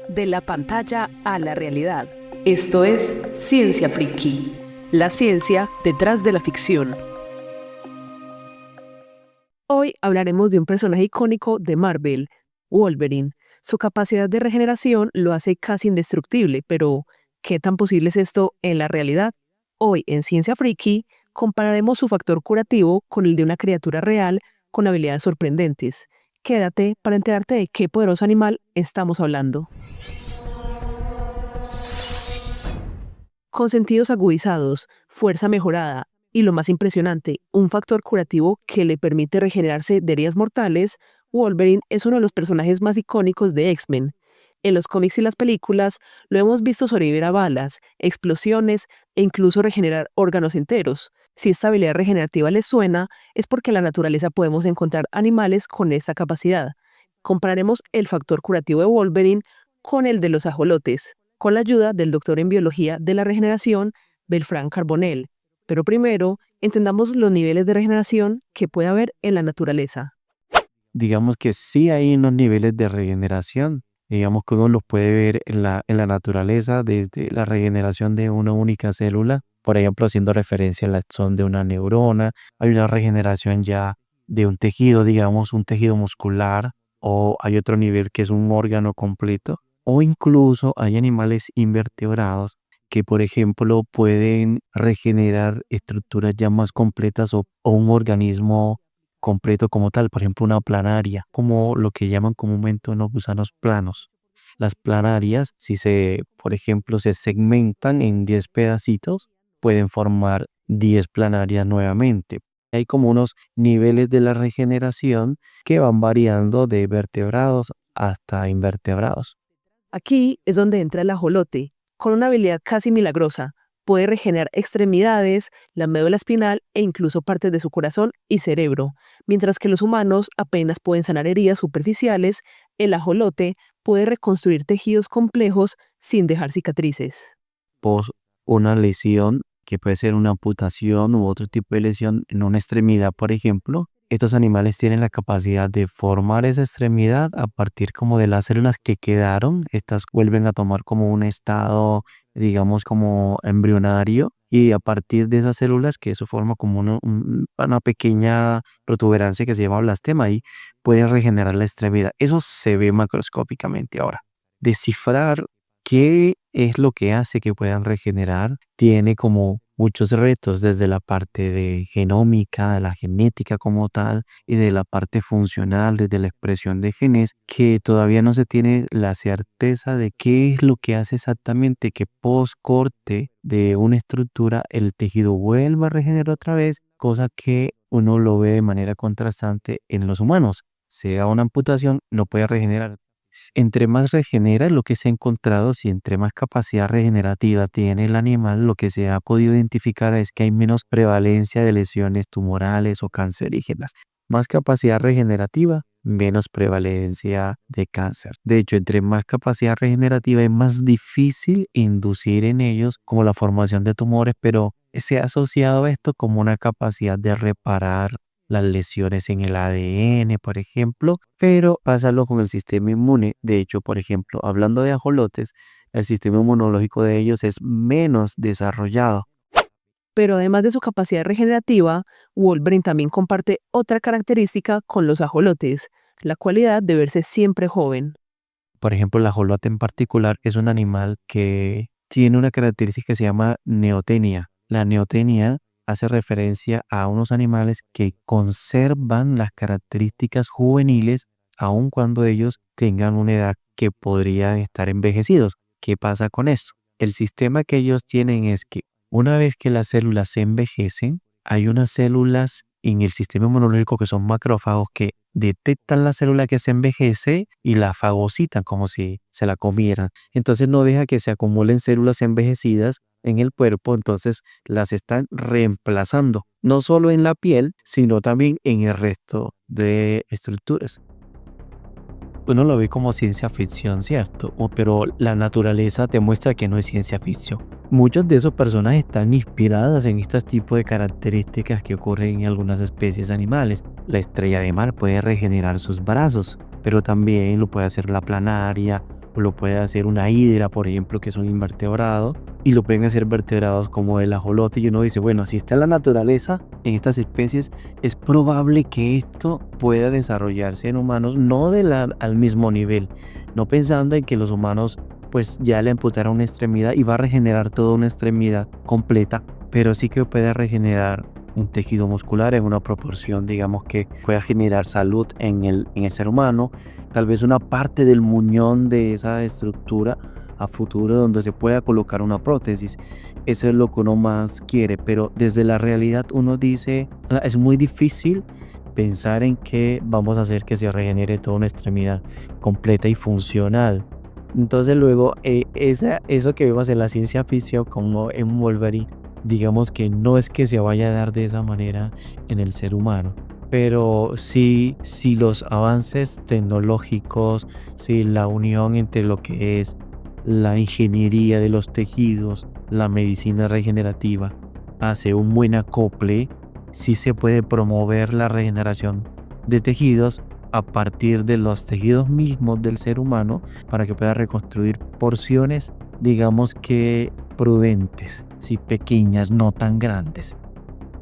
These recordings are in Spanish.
De la pantalla a la realidad. Esto es Ciencia Friki, la ciencia detrás de la ficción. Hoy hablaremos de un personaje icónico de Marvel, Wolverine. Su capacidad de regeneración lo hace casi indestructible, pero ¿qué tan posible es esto en la realidad? Hoy en Ciencia Friki compararemos su factor curativo con el de una criatura real con habilidades sorprendentes. Quédate para enterarte de qué poderoso animal estamos hablando. Con sentidos agudizados, fuerza mejorada y lo más impresionante, un factor curativo que le permite regenerarse de heridas mortales, Wolverine es uno de los personajes más icónicos de X-Men. En los cómics y las películas lo hemos visto sobrevivir a balas, explosiones e incluso regenerar órganos enteros. Si esta habilidad regenerativa les suena, es porque en la naturaleza podemos encontrar animales con esta capacidad. Compararemos el factor curativo de Wolverine con el de los ajolotes, con la ayuda del doctor en biología de la regeneración, Belfrán Carbonell. Pero primero, entendamos los niveles de regeneración que puede haber en la naturaleza. Digamos que sí hay unos niveles de regeneración, digamos que uno los puede ver en la naturaleza, desde la regeneración de una única célula, por ejemplo, haciendo referencia a la acción de una neurona. Hay una regeneración ya de un tejido, digamos, un tejido muscular, o hay otro nivel que es un órgano completo, o incluso hay animales invertebrados que, por ejemplo, pueden regenerar estructuras ya más completas o un organismo completo como tal, por ejemplo, una planaria, como lo que llaman comúnmente unos gusanos planos. Las planarias, por ejemplo, se segmentan en 10 pedacitos, pueden formar 10 planarias nuevamente. Hay como unos niveles de la regeneración que van variando de vertebrados hasta invertebrados. Aquí es donde entra el ajolote, con una habilidad casi milagrosa. Puede regenerar extremidades, la médula espinal e incluso partes de su corazón y cerebro. Mientras que los humanos apenas pueden sanar heridas superficiales, el ajolote puede reconstruir tejidos complejos sin dejar cicatrices. Pos una lesión, que puede ser una amputación u otro tipo de lesión en una extremidad, por ejemplo, estos animales tienen la capacidad de formar esa extremidad a partir como de las células que quedaron. Estas vuelven a tomar como un estado, digamos, como embrionario, y a partir de esas células, que eso forma como una pequeña protuberancia que se llama blastema, y puede regenerar la extremidad. Eso se ve macroscópicamente. Ahora, descifrar ¿qué es lo que hace que puedan regenerar? Tiene como muchos retos, desde la parte de genómica, de la genética como tal, y de la parte funcional, desde la expresión de genes, que todavía no se tiene la certeza de qué es lo que hace exactamente que post corte de una estructura el tejido vuelva a regenerar otra vez, cosa que uno lo ve de manera contrastante en los humanos. Sea una amputación, no puede regenerar. Entre más regenera, lo que se ha encontrado, si entre más capacidad regenerativa tiene el animal, lo que se ha podido identificar es que hay menos prevalencia de lesiones tumorales o cancerígenas. Más capacidad regenerativa, menos prevalencia de cáncer. De hecho, entre más capacidad regenerativa es más difícil inducir en ellos como la formación de tumores, pero se ha asociado esto como una capacidad de reparar las lesiones en el ADN, por ejemplo, pero pásalo con el sistema inmune. De hecho, por ejemplo, hablando de ajolotes, el sistema inmunológico de ellos es menos desarrollado. Pero además de su capacidad regenerativa, Wolverine también comparte otra característica con los ajolotes, la cualidad de verse siempre joven. Por ejemplo, el ajolote en particular es un animal que tiene una característica que se llama neotenia. La neotenia hace referencia a unos animales que conservan las características juveniles aun cuando ellos tengan una edad que podrían estar envejecidos. ¿Qué pasa con esto? El sistema que ellos tienen es que una vez que las células se envejecen, hay unas células en el sistema inmunológico que son macrófagos que detectan la célula que se envejece y la fagocitan como si se la comieran. Entonces no deja que se acumulen células envejecidas en el cuerpo, entonces las están reemplazando, no solo en la piel, sino también en el resto de estructuras. Uno lo ve como ciencia ficción, ¿cierto? Pero la naturaleza te muestra que no es ciencia ficción. Muchos de esos personajes están inspiradas en este tipo de características que ocurren en algunas especies animales. La estrella de mar puede regenerar sus brazos, pero también lo puede hacer la planaria o lo puede hacer una hidra, por ejemplo, que es un invertebrado, y lo pueden hacer vertebrados como el ajolote. Y uno dice, bueno, si está en la naturaleza, en estas especies, es probable que esto pueda desarrollarse en humanos, no al mismo nivel, no pensando en que los humanos pues ya le amputaron una extremidad y va a regenerar toda una extremidad completa, pero sí que puede regenerar un tejido muscular en una proporción, digamos, que pueda generar salud en el ser humano, tal vez una parte del muñón de esa estructura a futuro donde se pueda colocar una prótesis. Eso es lo que uno más quiere, pero desde la realidad uno dice, o sea, es muy difícil pensar en que vamos a hacer que se regenere toda una extremidad completa y funcional. Entonces luego eso que vemos en la ciencia ficción como en Wolverine, digamos que no es que se vaya a dar de esa manera en el ser humano, pero sí, si los avances tecnológicos, si la unión entre lo que es la ingeniería de los tejidos, la medicina regenerativa, hace un buen acople, sí se puede promover la regeneración de tejidos a partir de los tejidos mismos del ser humano para que pueda reconstruir porciones, digamos que prudentes, sí, pequeñas, no tan grandes.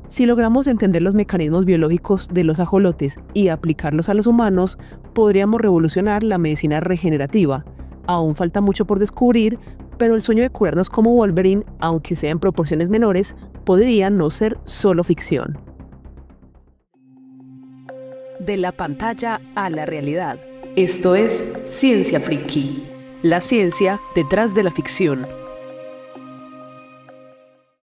Si logramos entender los mecanismos biológicos de los ajolotes y aplicarlos a los humanos, podríamos revolucionar la medicina regenerativa. Aún falta mucho por descubrir, pero el sueño de curarnos como Wolverine, aunque sea en proporciones menores, podría no ser solo ficción. De la pantalla a la realidad. Esto es Ciencia Friki, la ciencia detrás de la ficción.